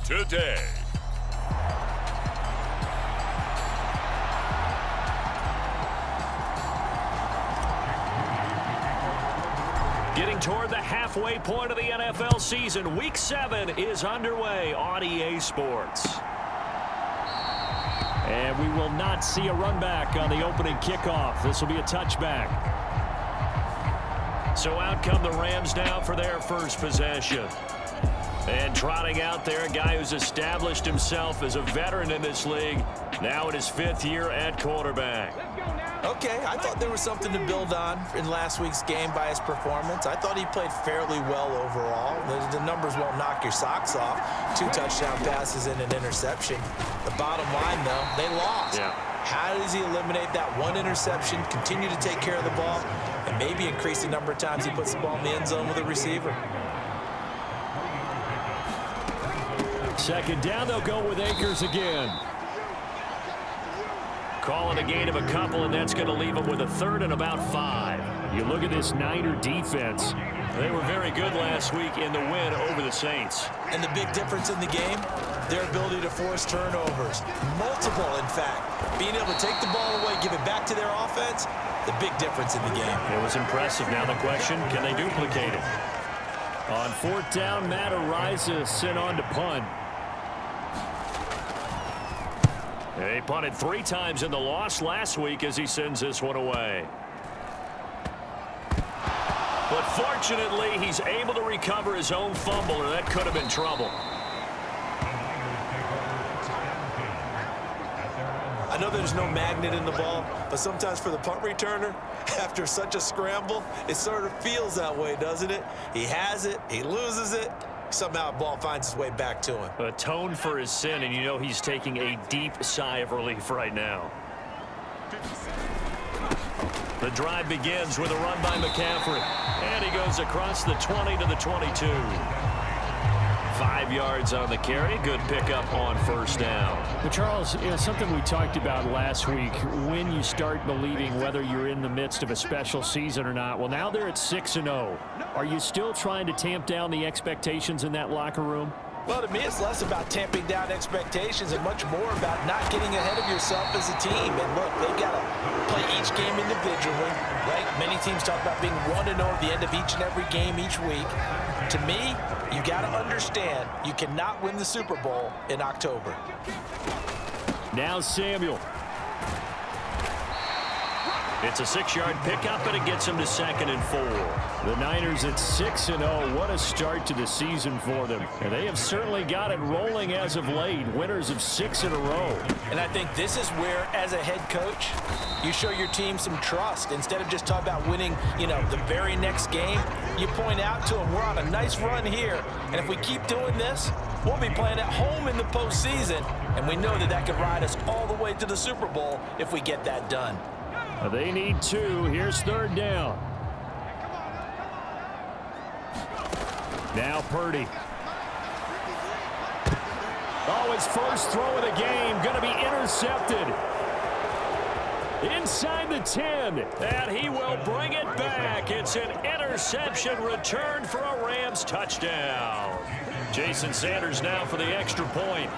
today. Getting toward the halfway point of the NFL season, Week 7 is underway on EA Sports. And we will not see a run back on the opening kickoff. This will be a touchback. So out come the Rams now for their first possession. And trotting out there, a guy who's established himself as a veteran in this league, now in his 5th year at quarterback. Okay, I thought there was something to build on in last week's game by his performance. I thought he played fairly well overall. The numbers won't knock your socks off. 2 touchdown passes and an interception. The bottom line, though, they lost. Yeah. How does he eliminate that 1 interception, continue to take care of the ball, and maybe increase the number of times he puts the ball in the end zone with a receiver? Second down, they'll go with Akers again. Calling a gain of a couple, and that's going to leave them with a 3rd and about 5. You look at this Niner defense. They were very good last week in the win over the Saints. And the big difference in the game, their ability to force turnovers. Multiple, in fact. Being able to take the ball away, give it back to their offense, the big difference in the game. It was impressive. Now the question, can they duplicate it? On 4th down, Matt Araiza sent on to punt. He punted 3 times in the loss last week as he sends this one away. But fortunately, he's able to recover his own fumble, or that could have been trouble. I know there's no magnet in the ball, but sometimes for the punt returner, after such a scramble, it sort of feels that way, doesn't it? He has it, he loses it. Somehow the ball finds its way back to him. Atoned for his sin, and you know he's taking a deep sigh of relief right now. The drive begins with a run by McCaffrey. And he goes across the 20 to the 22. 5 yards on the carry. Good pickup on 1st down. But Charles, something we talked about last week, when you start believing whether you're in the midst of a special season or not. Well, now they're at 6-0. Are you still trying to tamp down the expectations in that locker room? Well, to me, it's less about tamping down expectations and much more about not getting ahead of yourself as a team. And look, they've got to play each game individually, right? Many teams talk about being 1-0 at the end of each and every game each week. To me, you got to understand you cannot win the Super Bowl in October. Now Samuel. It's a 6-yard pickup, and it gets him to 2nd and 4. The Niners at 6-0. What a start to the season for them. And they have certainly got it rolling as of late. Winners of 6 in a row. And I think this is where, as a head coach, you show your team some trust. Instead of just talking about winning, the very next game, you point out to them, we're on a nice run here. And if we keep doing this, we'll be playing at home in the postseason. And we know that could ride us all the way to the Super Bowl if we get that done. They need 2. Here's 3rd down. Now Purdy. Oh, his first throw of the game going to be intercepted. Inside the 10. And he will bring it back. It's an interception returned for a Rams touchdown. Jason Sanders now for the extra point.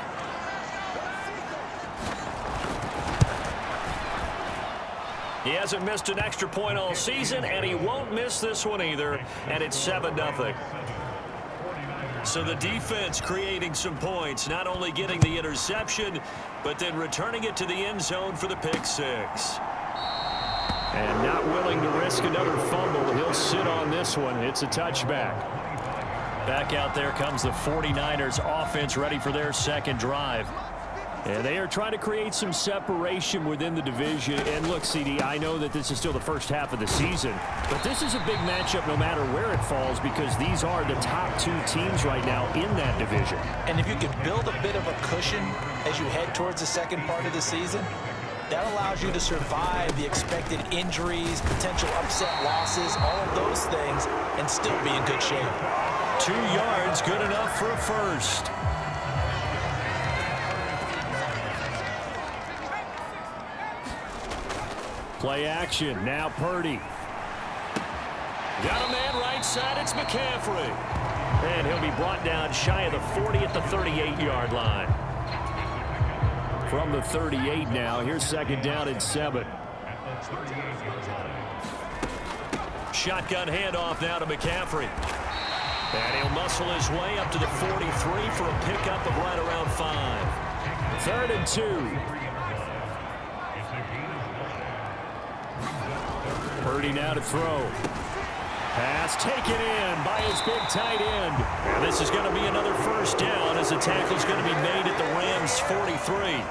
He hasn't missed an extra point all season, and he won't miss this one either, and it's 7-0. So the defense creating some points, not only getting the interception, but then returning it to the end zone for the pick 6. And not willing to risk another fumble. He'll sit on this one. It's a touchback. Back out there comes the 49ers offense, ready for their 2nd drive. And they are trying to create some separation within the division. And look, CD, I know that this is still the first half of the season, but this is a big matchup no matter where it falls, because these are the top 2 teams right now in that division. And if you can build a bit of a cushion as you head towards the second part of the season, that allows you to survive the expected injuries, potential upset losses, all of those things, and still be in good shape. 2 yards, good enough for a first. Play action. Now Purdy. Got a man right side. It's McCaffrey. And he'll be brought down shy of the 40 at the 38-yard line. From the 38 now, here's second down and 7. Shotgun handoff now to McCaffrey. And he'll muscle his way up to the 43 for a pickup of right around 5. 3rd and 2. Purdy now to throw. Pass taken in by his big tight end. And this is going to be another first down as the tackle's going to be made at the Rams' 43.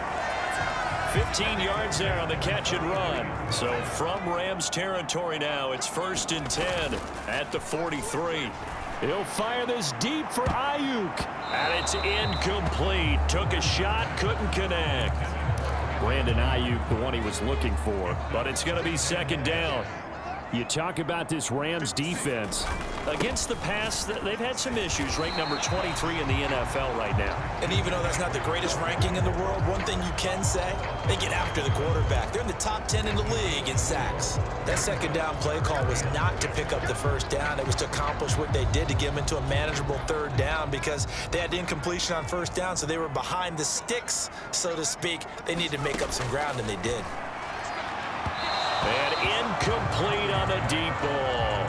15 yards there on the catch and run. So from Rams territory now, it's 1st and 10 at the 43. He'll fire this deep for Ayuk. And it's incomplete. Took a shot, couldn't connect. Brandon Ayuk, the one he was looking for. But it's going to be 2nd down. You talk about this Rams defense. Against the pass, they've had some issues. Ranked number 23 in the NFL right now. And even though that's not the greatest ranking in the world, one thing you can say, they get after the quarterback. They're in the top 10 in the league in sacks. That 2nd down play call was not to pick up the 1st down. It was to accomplish what they did to get them into a manageable 3rd down because they had incompletion on 1st down, so they were behind the sticks, so to speak. They needed to make up some ground, and they did. And incomplete on the deep ball.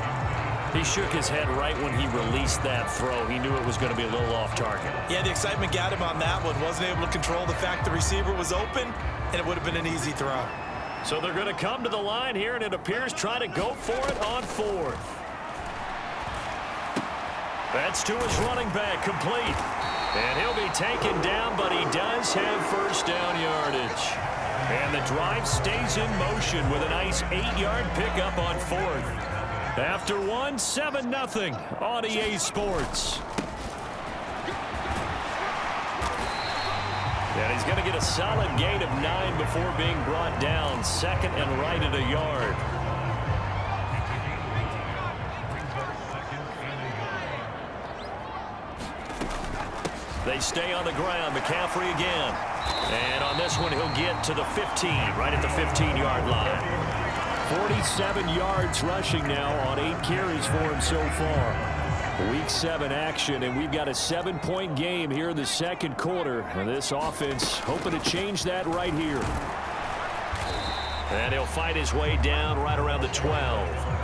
He shook his head right when he released that throw. He knew it was going to be a little off target. Yeah, the excitement got him on that one. Wasn't able to control the fact the receiver was open, and it would have been an easy throw. So they're going to come to the line here, and it appears try to go for it on 4th. That's to his running back, complete. And he'll be taken down, but he does have 1st down yardage. And the drive stays in motion with a nice 8-yard pickup on 4th. After 1, 7-0 on EA Sports. And he's going to get a solid gain of 9 before being brought down. 2nd and right at a yard. They stay on the ground. McCaffrey again. And on this one, he'll get to the 15, right at the 15-yard line. 47 yards rushing now on 8 carries for him so far. Week 7 action, and we've got a 7-point game here in the 2nd quarter. And this offense hoping to change that right here. And he'll fight his way down right around the 12.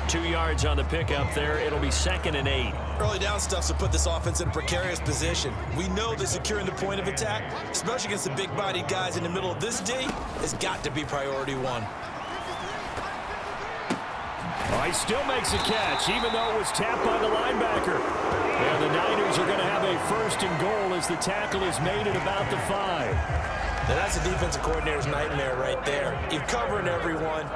2 yards on the pickup there. It'll be 2nd and 8. Early down stuff's to put this offense in a precarious position. We know that securing the point of attack, especially against the big-bodied guys in the middle of this D, has got to be priority 1. He still makes a catch, even though it was tapped by the linebacker. And the Niners are going to have a 1st and goal as the tackle is made at about the 5. Now that's a defensive coordinator's nightmare right there. You're covering everyone,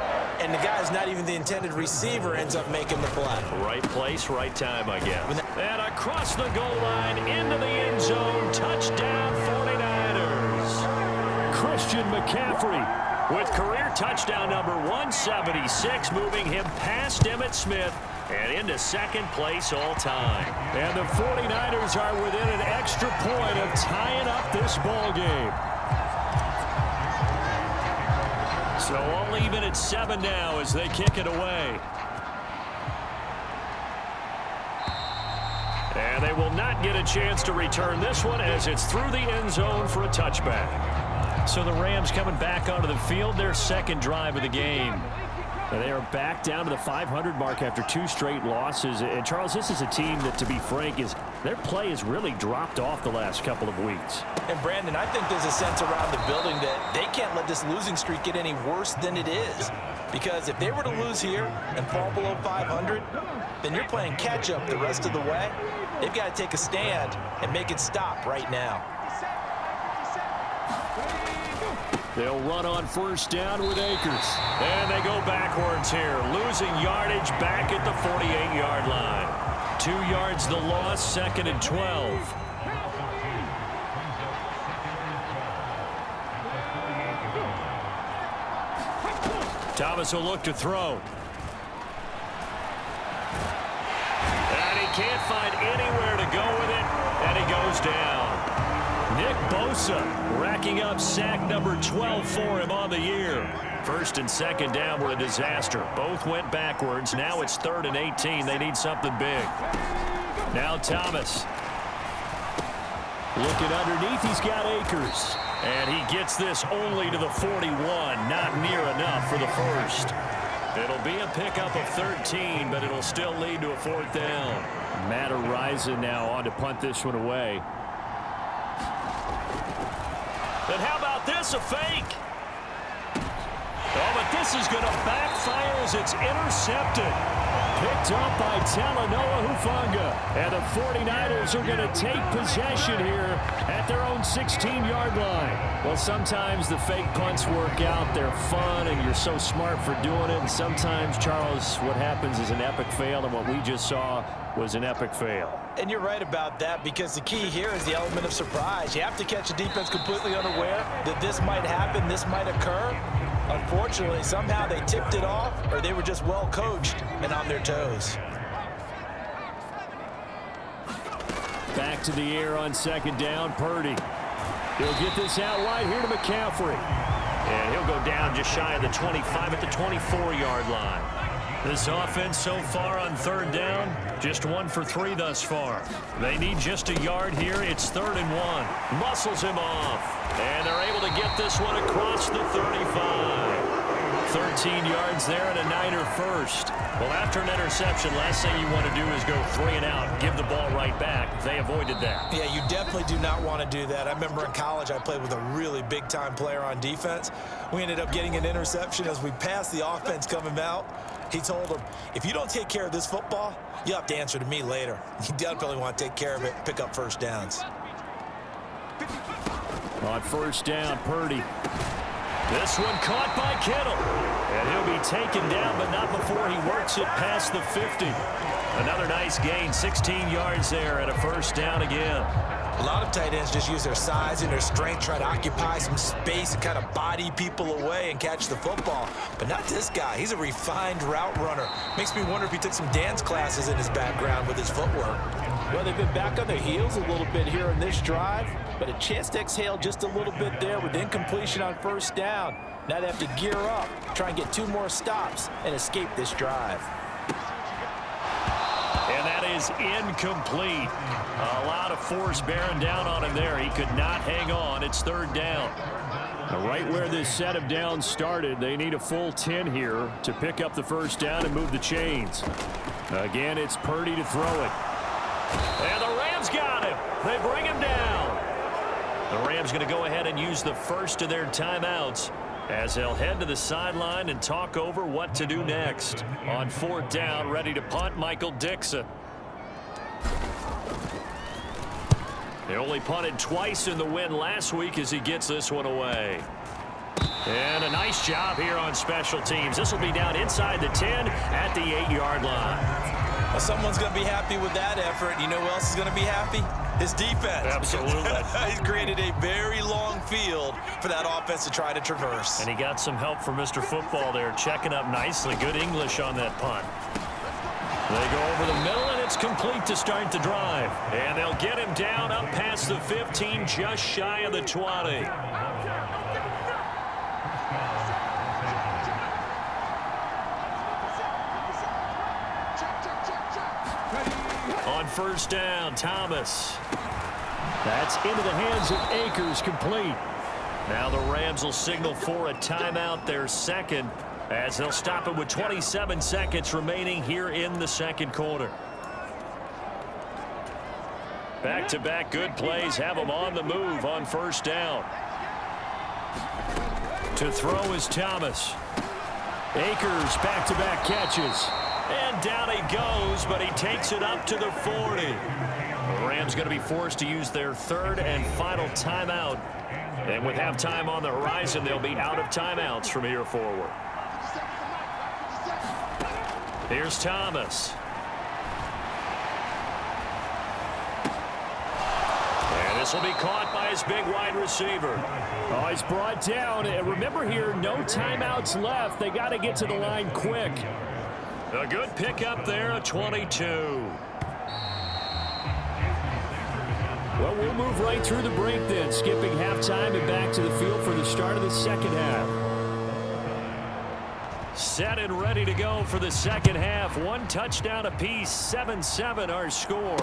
and the guy's not even the intended receiver ends up making the play. Right place, right time, I guess. And across the goal line, into the end zone, touchdown 49ers. Christian McCaffrey with career touchdown number 176, moving him past Emmitt Smith and into 2nd place all time. And the 49ers are within an extra point of tying up this ball game. So only even at 7 now as they kick it away. And they will not get a chance to return this one as it's through the end zone for a touchback. So the Rams coming back onto the field, their 2nd drive of the game. They are back down to the 500 mark after 2 straight losses. And, Charles, this is a team that, to be frank, their play has really dropped off the last couple of weeks. And, Brandon, I think there's a sense around the building that they can't let this losing streak get any worse than it is. Because if they were to lose here and fall below 500, then you're playing catch-up the rest of the way. They've got to take a stand and make it stop right now. They'll run on 1st down with Akers. And they go backwards here, losing yardage back at the 48-yard line. 2 yards the loss, 2nd and 12. Thomas will look to throw. And he can't find anywhere to go with it, and he goes down. Nick Bosa racking up sack number 12 for him on the year. 1st and 2nd down were a disaster. Both went backwards. Now it's 3rd and 18. They need something big. Now Thomas. Looking underneath, he's got Akers. And he gets this only to the 41. Not near enough for the first. It'll be a pickup of 13, but it'll still lead to a 4th down. Matt Araiza now on to punt this one away. And how about this, a fake? Oh, but this is going to backfire as it's intercepted. Picked up by Talanoa Hufanga. And the 49ers are going to take possession here at their own 16-yard line. Well, sometimes the fake punts work out. They're fun, and you're so smart for doing it. And sometimes, Charles, what happens is an epic fail, and what we just saw was an epic fail. And you're right about that, because the key here is the element of surprise. You have to catch the defense completely unaware that this might happen, this might occur. Unfortunately, somehow they tipped it off, or they were just well coached and on their toes. Back to the air on 2nd down, Purdy. He'll get this out wide here to McCaffrey. And he'll go down just shy of the 25 at the 24-yard line. This offense so far on 3rd down, just 1 for 3 thus far. They need just a yard here. It's 3rd and 1. Muscles him off. And they're able to get this one across the 35. 13 yards there and a Niner first. Well, after an interception, last thing you want to do is go 3 and out, give the ball right back. They avoided that. Yeah, you definitely do not want to do that. I remember in college I played with a really big-time player on defense. We ended up getting an interception as we passed the offense coming out. He told him, if you don't take care of this football, you'll have to answer to me later. You definitely want to take care of it, pick up 1st downs. On 1st down, Purdy. This one caught by Kittle. And he'll be taken down, but not before he works it past the 50. Another nice gain, 16 yards there, and a 1st down again. A lot of tight ends just use their size and their strength, try to occupy some space and kind of body people away and catch the football. But not this guy. He's a refined route runner. Makes me wonder if he took some dance classes in his background with his footwork. Well, they've been back on their heels a little bit here in this drive, but a chance to exhale just a little bit there with incompletion on 1st down. Now they have to gear up, try and get 2 more stops, and escape this drive. And that is incomplete. A lot of force bearing down on him there. He could not hang on. It's 3rd down. Now, right where this set of downs started, they need a full 10 here to pick up the 1st down and move the chains. Again, it's Purdy to throw it. And the Rams got him. They bring him down. The Rams going to go ahead and use the first of their timeouts as they'll head to the sideline and talk over what to do next. On 4th down, ready to punt, Michael Dixon. They only punted twice in the win last week as he gets this one away. And a nice job here on special teams. This will be down inside the 10 at the 8-yard line. Well, someone's going to be happy with that effort. You know who else is going to be happy? His defense. Absolutely. He's created a very long field for that offense to try to traverse. And he got some help from Mr. Football there, checking up nicely. Good English on that punt. They go over the middle, and it's complete to start the drive. And they'll get him down up past the 15, just shy of the 20. On 1st down, Thomas. That's into the hands of Akers, complete. Now the Rams will signal for a timeout, their 2nd, as they'll stop it with 27 seconds remaining here in the 2nd quarter. Back-to-back good plays have them on the move on 1st down. To throw is Thomas. Akers, back-to-back catches. And down he goes, but he takes it up to the 40. The Rams going to be forced to use their 3rd and final timeout. And with halftime on the horizon, they'll be out of timeouts from here forward. Here's Thomas. And this will be caught by his big wide receiver. Oh, he's brought down. And remember here, no timeouts left. They got to get to the line quick. A good pickup there, a 22. Well, we'll move right through the break then, skipping halftime and back to the field for the start of the 2nd half. Set and ready to go for the second half. One touchdown apiece, 7-7 our score.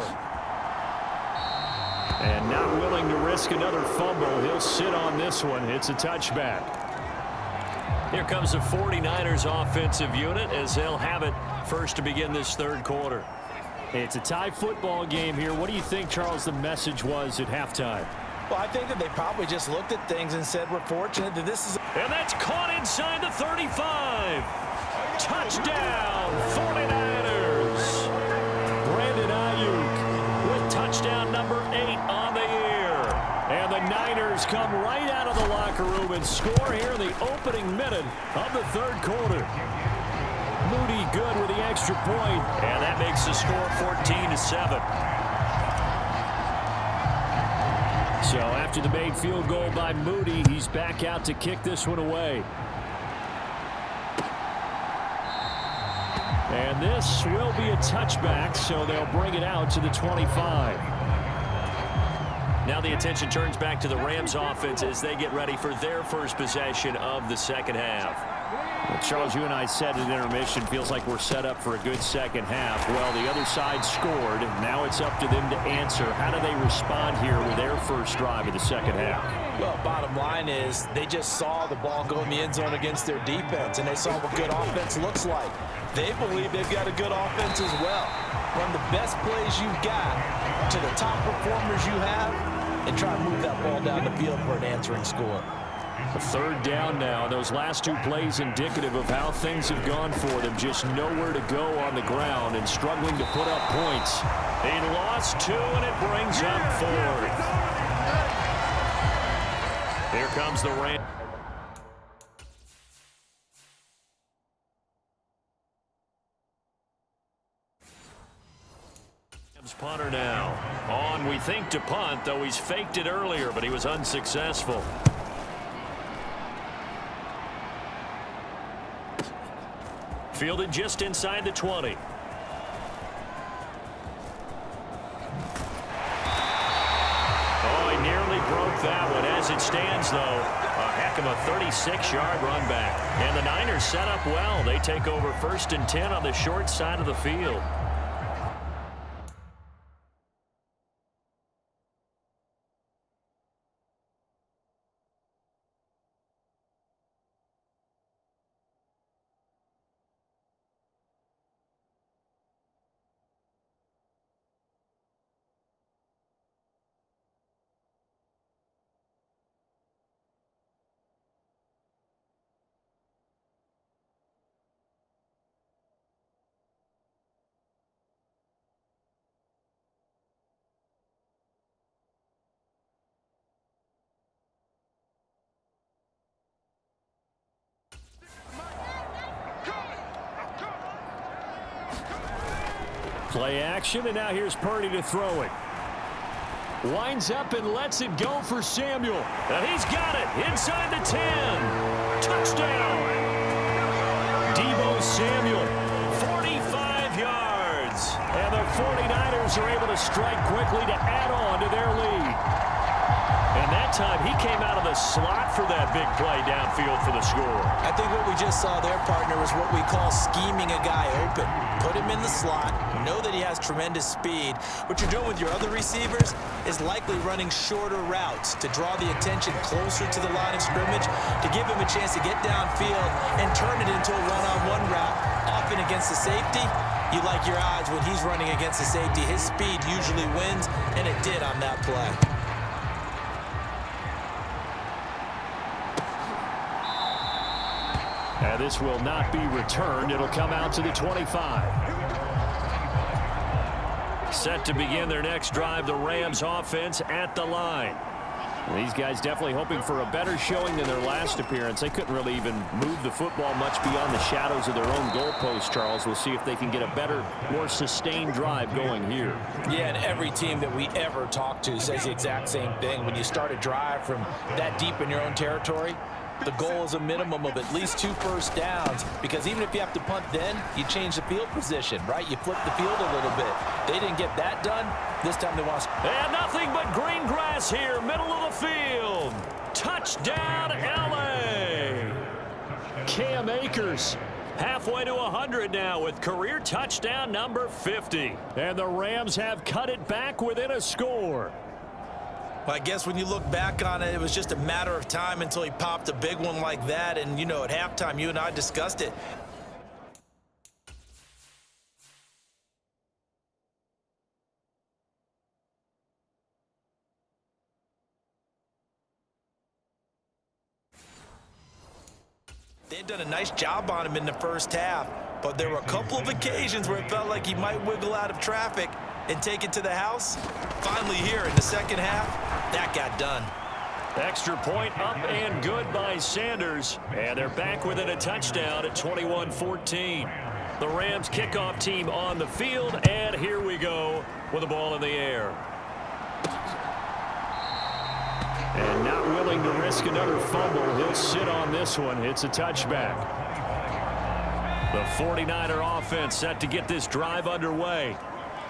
And not willing to risk another fumble. He'll sit on this one. It's a touchback. Here comes the 49ers offensive unit as they'll have it first to begin this third quarter. It's a tie football game here. What do you think, Charles, the message was at halftime? Well, I think that they probably just looked at things and said, we're fortunate that this is... And that's caught inside the 35. Touchdown, 49ers. Brandon Ayuk With touchdown number 8 on the year. and the Niners come right out of the locker room and score here in the opening minute of the third quarter. Moody good with the extra point. And that makes the score 14-7. So after the made field goal by Moody, he's back out to kick this one away. And this will be a touchback, so they'll bring it out to the 25. Now the attention turns back to the Rams offense as they get ready for their first possession of the second half. Well, Charles, you and I said at intermission, feels like we're set up for a good second half. Well, the other side scored. Now it's up to them to answer. How do they respond here with their first drive of the second half? Well, bottom line is they just saw the ball go in the end zone against their defense, and they saw what good offense looks like. They believe they've got a good offense as well. Run the best plays you've got to the top performers you have and try to move that ball down the field for an answering score. A third down now. Those last two plays indicative of how things have gone for them. Just nowhere to go on the ground and struggling to put up points. He lost 2, and it brings up 4th. Here comes the Rams. Punter now. On, we think, to punt, though he's faked it earlier, but he was unsuccessful. Fielded just inside the 20. Oh, he nearly broke that one. As it stands, though, a heck of a 36-yard run back. And the Niners set up well. They take over 1st and 10 on the short side of the field. Play action, and now here's Purdy to throw it. Winds up and lets it go for Samuel. And he's got it inside the 10. Touchdown. Deebo Samuel, 45 yards. And the 49ers are able to strike quickly to add on to their lead. And that time he came out of the slot for that big play downfield for the score. I think what we just saw there, partner, was what we call scheming a guy open. Put him in the slot, know that he has tremendous speed. What you're doing with your other receivers is likely running shorter routes to draw the attention closer to the line of scrimmage, to give him a chance to get downfield and turn it into a one-on-one route. Often against the safety, you like your odds when he's running against the safety. His speed usually wins, and it did on that play. And this will not be returned. It'll come out to the 25. Set to begin their next drive, the Rams offense at the line. These guys definitely hoping for a better showing than their last appearance. They couldn't really even move the football much beyond the shadows of their own goalpost, Charles. We'll see if they can get a better, more sustained drive going here. Yeah, and every team that we ever talk to says the exact same thing. When you start a drive from that deep in your own territory, the goal is a minimum of at least 2 first downs, because even if you have to punt then, you change the field position, right? You flip the field a little bit. They didn't get that done. This time they want to... And nothing but green grass here, middle of the field. Touchdown, L.A. Cam Akers Halfway to 100 now with career touchdown number 50. And the Rams have cut it back within a score. Well, I guess when you look back on it, it was just a matter of time until he popped a big one like that. And, you know, at halftime, you and I discussed it. They'd done a nice job on him in the first half, but there were a couple of occasions where it felt like he might wiggle out of traffic and take it to the house. Finally here in the second half, that got done. Extra point up and good by Sanders, and they're back within a touchdown at 21-14. The Rams kickoff team on the field, and here we go with the ball in the air. And not willing to risk another fumble. He'll sit on this one. It's a touchback. The 49er offense set to get this drive underway.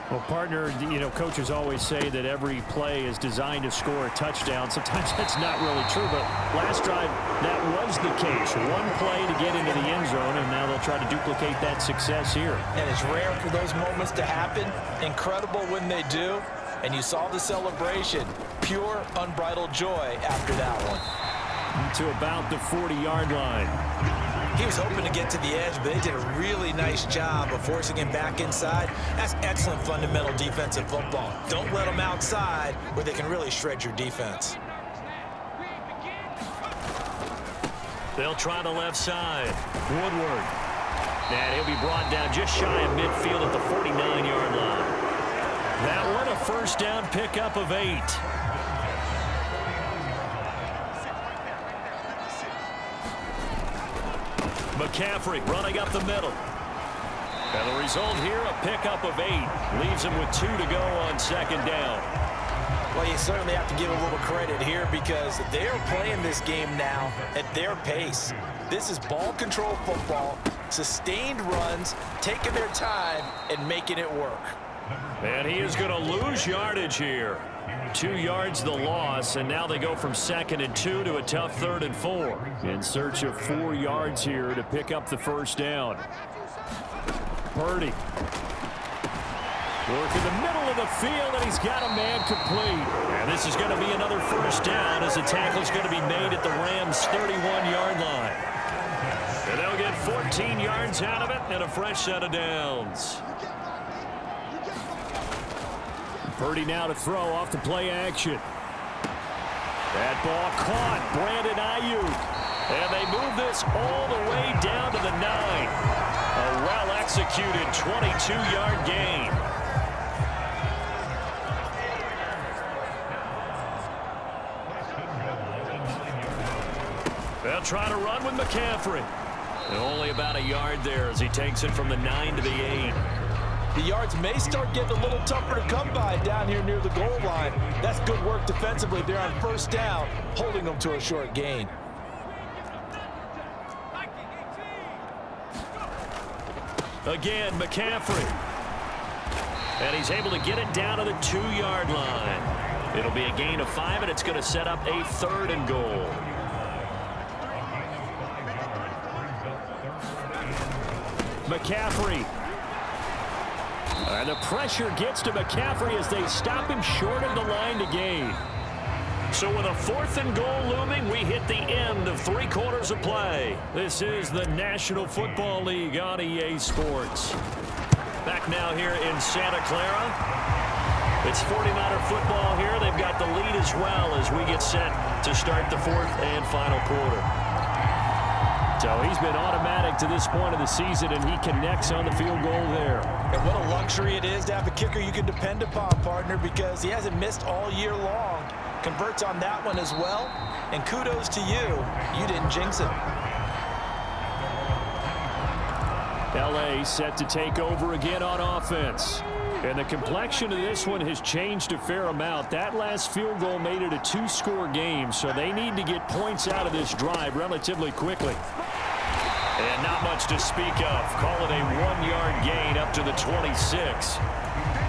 Well, partner, you know, coaches always say that every play is designed to score a touchdown. Sometimes that's not really true, but last drive, that was the case. One play to get into the end zone, and now they'll try to duplicate that success here. And it's rare for those moments to happen. Incredible when they do. And you saw the celebration. Pure, unbridled joy after that one. To about the 40-yard line. He was hoping to get to the edge, but they did a really nice job of forcing him back inside. That's excellent fundamental defensive football. Don't let them outside where they can really shred your defense. They'll try the left side. Woodward. And he'll be brought down just shy of midfield at the 49-yard line. That one a first down pickup of 8. McCaffrey running up the middle. And the result here, a pickup of 8. Leaves him with 2 to go on second down. Well, you certainly have to give a little credit here because they're playing this game now at their pace. This is ball control football, sustained runs, taking their time and making it work. And he is going to lose yardage here. 2 yards the loss, and now they go from 2nd and 2 to a tough 3rd and 4. In search of 4 yards here to pick up the first down. Purdy. Working the middle of the field, and he's got a man complete. And this is going to be another first down as the tackle is going to be made at the Rams' 31-yard line. And they'll get 14 yards out of it and a fresh set of downs. Purdy now to throw off the play action. That ball caught. Brandon Ayuk. And they move this all the way down to the 9. A well-executed 22-yard gain. They'll try to run with McCaffrey. And only about a yard there as he takes it from the 9 to the 8. The yards may start getting a little tougher to come by down here near the goal line. That's good work defensively. They're on first down, holding them to a short gain. Again, McCaffrey. And he's able to get it down to the 2-yard line. It'll be a gain of 5, and it's going to set up a 3rd and goal. McCaffrey. And the pressure gets to McCaffrey as they stop him short of the line to gain. So with a 4th and goal looming, we hit the end of 3 quarters of play. This is the National Football League on EA Sports. Back now here in Santa Clara. It's 49er football here. They've got the lead as well as we get set to start the 4th and final quarter. So he's been automatic to this point of the season, and he connects on the field goal there. And what a luxury it is to have a kicker you can depend upon, partner, because he hasn't missed all year long. Converts on that one as well. And kudos to you. You didn't jinx it. L.A. set to take over again on offense. And the complexion of this one has changed a fair amount. That last field goal made it a 2-score game, so they need to get points out of this drive relatively quickly. And not much to speak of. Call it a 1-yard gain up to the 26.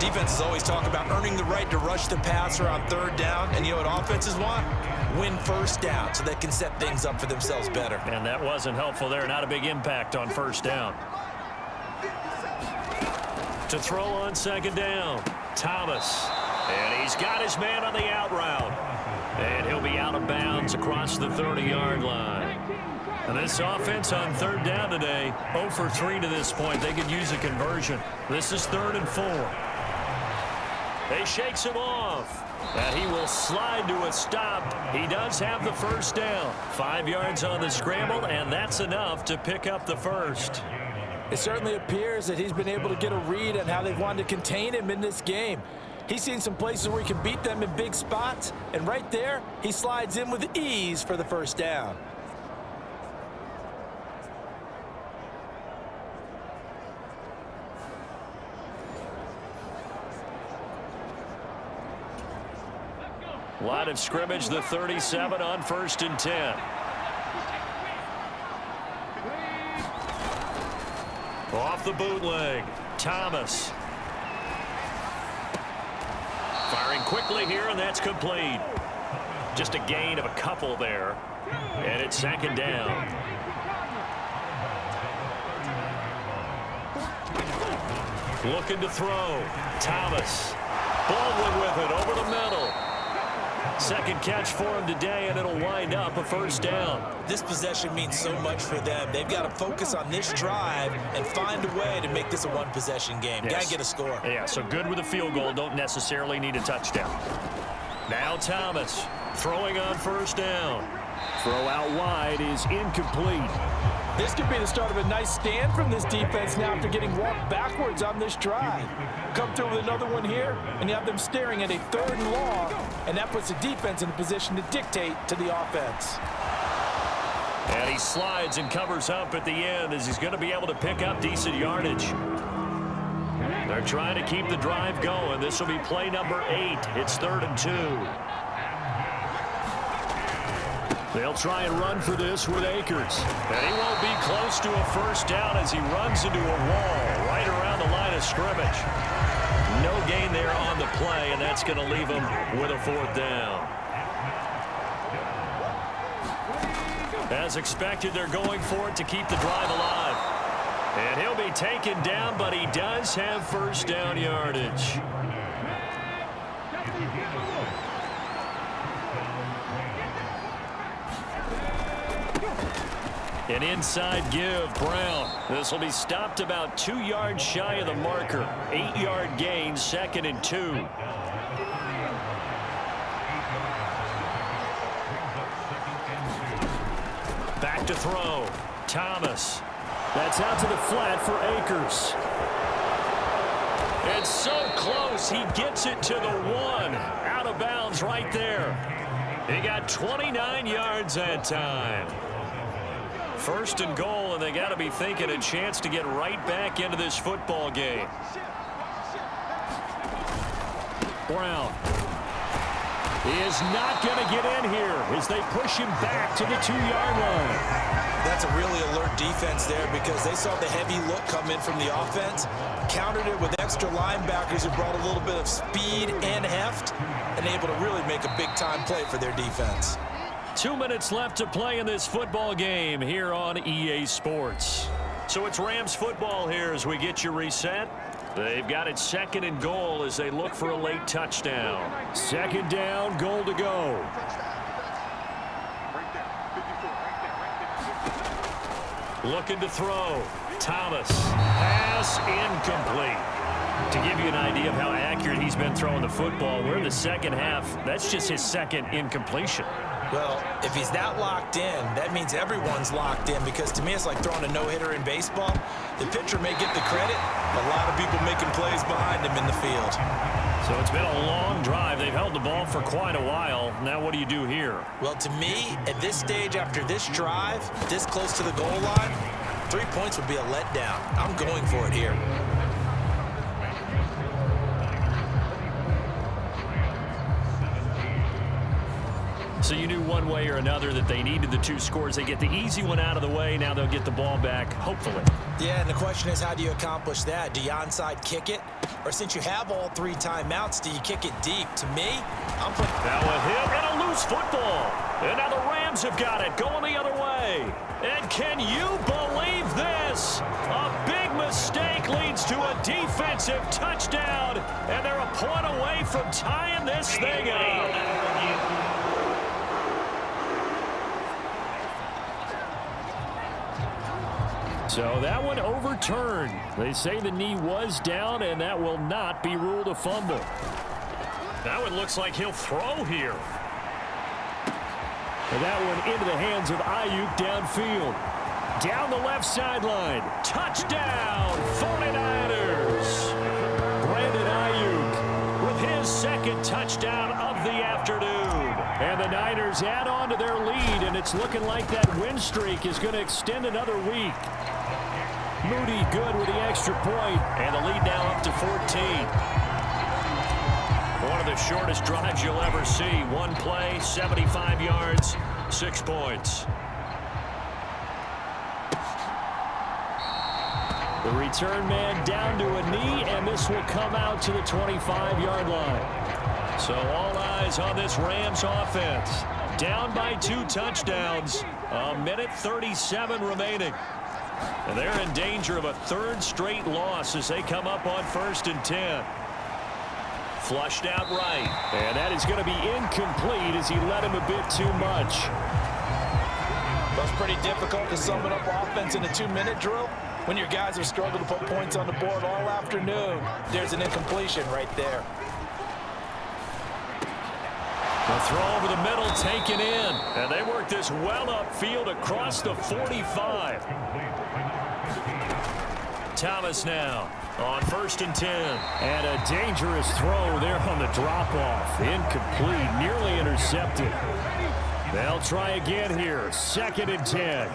Defenses always talk about earning the right to rush the passer on third down, and you know what offenses want? Win first down so they can set things up for themselves better. And that wasn't helpful there. Not a big impact on first down. To throw on second down, Thomas. And he's got his man on the out route. And he'll be out of bounds across the 30-yard line. And this offense on third down today, 0 for 3 to this point. They could use a conversion. This is 3rd and 4. They shakes him off. And he will slide to a stop. He does have the first down. 5 yards on the scramble, and that's enough to pick up the first. It certainly appears that he's been able to get a read on how they've wanted to contain him in this game. He's seen some places where he can beat them in big spots, and right there, he slides in with ease for the first down. Line of scrimmage, the 37 on 1st and 10. Off the bootleg, Thomas. Firing quickly here, and that's complete. Just a gain of a couple there. And it's 2nd down. Looking to throw. Thomas. Baldwin with it over the middle. Second catch for him today, and it'll wind up a first down. This possession means so much for them. They've got to focus on this drive and find a way to make this a one-possession game. Yes. Got to get a score. Yeah, so good with a field goal. Don't necessarily need a touchdown. Now Thomas throwing on first down. Throw out wide is incomplete. This could be the start of a nice stand from this defense now after getting walked backwards on this drive. Come through with another one here, and you have them staring at a 3rd and long, and that puts the defense in a position to dictate to the offense. And he slides and covers up at the end as he's going to be able to pick up decent yardage. They're trying to keep the drive going. This will be play number 8. It's 3rd and 2. They'll try and run for this with Akers. And he won't be close to a first down as he runs into a wall right around the line of scrimmage. No gain there on the play, and that's going to leave him with a 4th down. As expected, they're going for it to keep the drive alive. And he'll be taken down, but he does have first down yardage. An inside give, Brown. This will be stopped about 2 yards shy of the marker. 8-yard gain, 2nd and 2. Back to throw. Thomas. That's out to the flat for Akers. It's so close. He gets it to the 1. Out of bounds right there. He got 29 yards that time. 1st and goal, and they got to be thinking a chance to get right back into this football game. Brown. He is not going to get in here as they push him back to the 2-yard line. That's a really alert defense there because they saw the heavy look come in from the offense, countered it with extra linebackers who brought a little bit of speed and heft, and able to really make a big-time play for their defense. 2 minutes left to play in this football game here on EA Sports. So it's Rams football here as we get you reset. They've got it 2nd and goal as they look for a late touchdown. 2nd down, goal to go. Looking to throw. Thomas. Pass incomplete. To give you an idea of how accurate he's been throwing the football, we're in the second half. That's just his 2nd incompletion. Well, if he's that locked in, that means everyone's locked in because to me it's like throwing a no-hitter in baseball. The pitcher may get the credit, but a lot of people making plays behind him in the field. So it's been a long drive. They've held the ball for quite a while. Now what do you do here? Well, to me, at this stage after this drive, this close to the goal line, 3 points would be a letdown. I'm going for it here. So you knew one way or another that they needed the 2 scores. They get the easy one out of the way. Now they'll get the ball back, hopefully. Yeah, and the question is, how do you accomplish that? Do you onside kick it? Or since you have all 3 timeouts, do you kick it deep? To me, I'm putting... Now a hit and a loose football. And now the Rams have got it, going the other way. And can you believe this? A big mistake leads to a defensive touchdown. And they're a point away from tying this thing up. So that one overturned. They say the knee was down, and that will not be ruled a fumble. Now it looks like he'll throw here. And that one into the hands of Ayuk downfield. Down the left sideline. Touchdown, 49ers. Brandon Ayuk with his 2nd touchdown of the afternoon. And the Niners add on to their lead, and it's looking like that win streak is going to extend another week. Moody good with the extra point. And the lead now up to 14. One of the shortest drives you'll ever see. One play, 75 yards, 6 points. The return man down to a knee, and this will come out to the 25-yard line. So all eyes on this Rams offense. Down by 2 touchdowns. A minute 37 remaining. And they're in danger of a 3rd straight loss as they come up on 1st and 10. Flushed out right. And that is going to be incomplete as he led him a bit too much. That's pretty difficult to sum it up offense in a 2-minute drill. When your guys have struggled to put points on the board all afternoon, there's an incompletion right there. The throw over the middle taken in. And they work this well upfield across the 45. Thomas now on 1st and 10. And a dangerous throw there on the drop-off. Incomplete, nearly intercepted. They'll try again here. 2nd and 10.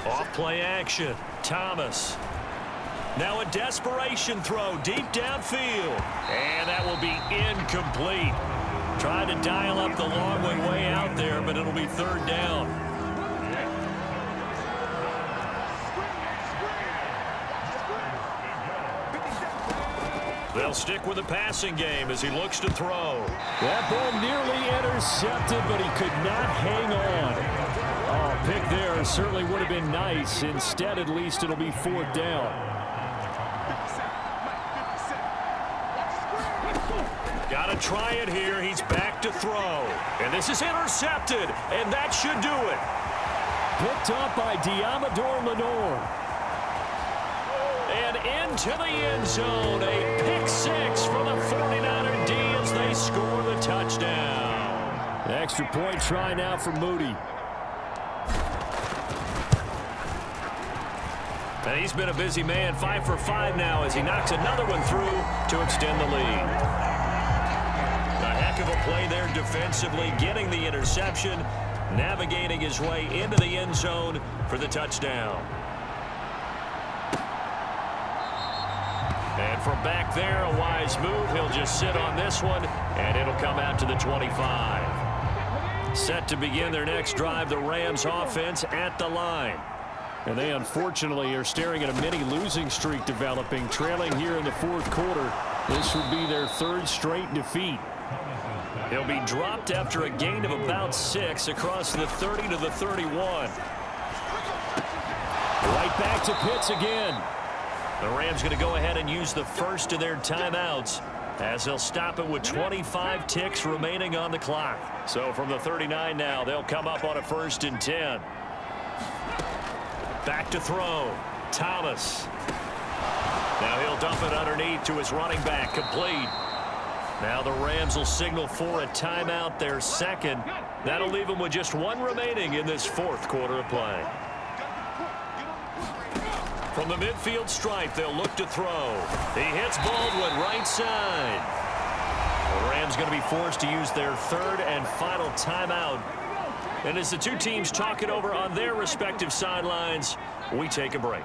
Off play action. Thomas. Now a desperation throw deep downfield. And that will be incomplete. Trying to dial up the long way out there, but it'll be 3rd down. They'll stick with the passing game as he looks to throw. That ball nearly intercepted, but he could not hang on. Oh, pick there certainly would have been nice. Instead, at least it'll be 4th down. Got to try it here. He's back to throw. And this is intercepted, and that should do it. Picked up by Diamador Lenore. And into the end zone. A pick 6 for the 49er D as they score the touchdown. The extra point try now for Moody. And he's been a busy man. 5 for 5 now as he knocks another one through to extend the lead. A heck of a play there defensively, getting the interception, navigating his way into the end zone for the touchdown. And from back there, a wise move. He'll just sit on this one, and it'll come out to the 25. Set to begin their next drive, the Rams offense at the line. And they unfortunately are staring at a mini losing streak developing, trailing here in the 4th quarter. This would be their 3rd straight defeat. He'll be dropped after a gain of about 6 across the 30 to the 31. Right back to Pitts again. The Rams going to go ahead and use the first of their timeouts as they'll stop it with 25 ticks remaining on the clock. So from the 39 now, they'll come up on a 1st and 10. Back to throw. Thomas. Now he'll dump it underneath to his running back. Complete. Now the Rams will signal for a timeout, their 2nd. That'll leave them with just 1 remaining in this 4th quarter of play. From the midfield stripe, they'll look to throw. He hits Baldwin right side. The Rams going to be forced to use their 3rd and final timeout. And as the two teams talk it over on their respective sidelines, we take a break.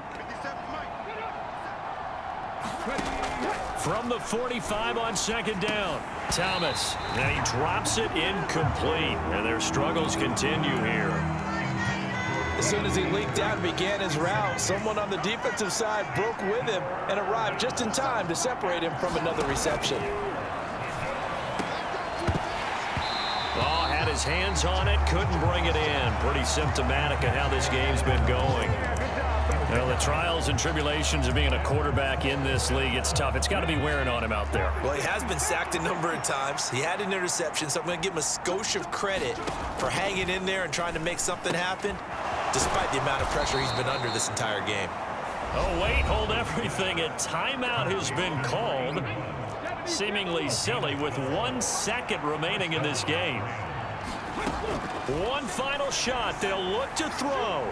From the 45 on second down. Thomas, and he drops it incomplete. And their struggles continue here. As soon as he leaked out and began his route, someone on the defensive side broke with him and arrived just in time to separate him from another reception. Oh, had his hands on it, couldn't bring it in. Pretty symptomatic of how this game's been going. Well, the trials and tribulations of being a quarterback in this league, it's tough. It's got to be wearing on him out there. Well, he has been sacked a number of times. He had an interception, so I'm going to give him a skosh of credit for hanging in there and trying to make something happen, despite the amount of pressure he's been under this entire game. Oh, wait, hold everything. A timeout has been called. Seemingly silly with 1 second remaining in this game. One final shot. They'll look to throw.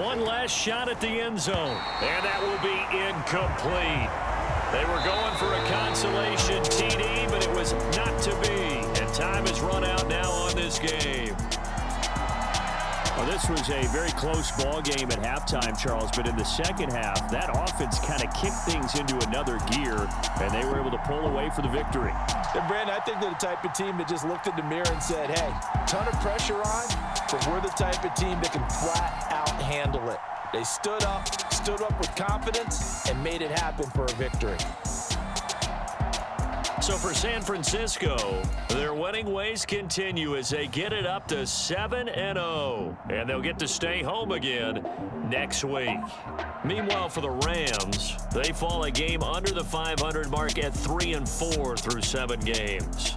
One last shot at the end zone. And that will be incomplete. They were going for a consolation TD, but it was not to be. And time has run out now on this game. Well, this was a very close ball game at halftime, Charles, but in the second half, that offense kind of kicked things into another gear, and they were able to pull away for the victory. And Brandon, I think they're the type of team that just looked in the mirror and said, hey, ton of pressure on, but we're the type of team that can flat out handle it. They stood up with confidence, and made it happen for a victory. So for San Francisco, their winning ways continue as they get it up to 7-0. And they'll get to stay home again next week. Meanwhile, for the Rams, they fall a game under the 500 mark at 3-4 through 7 games.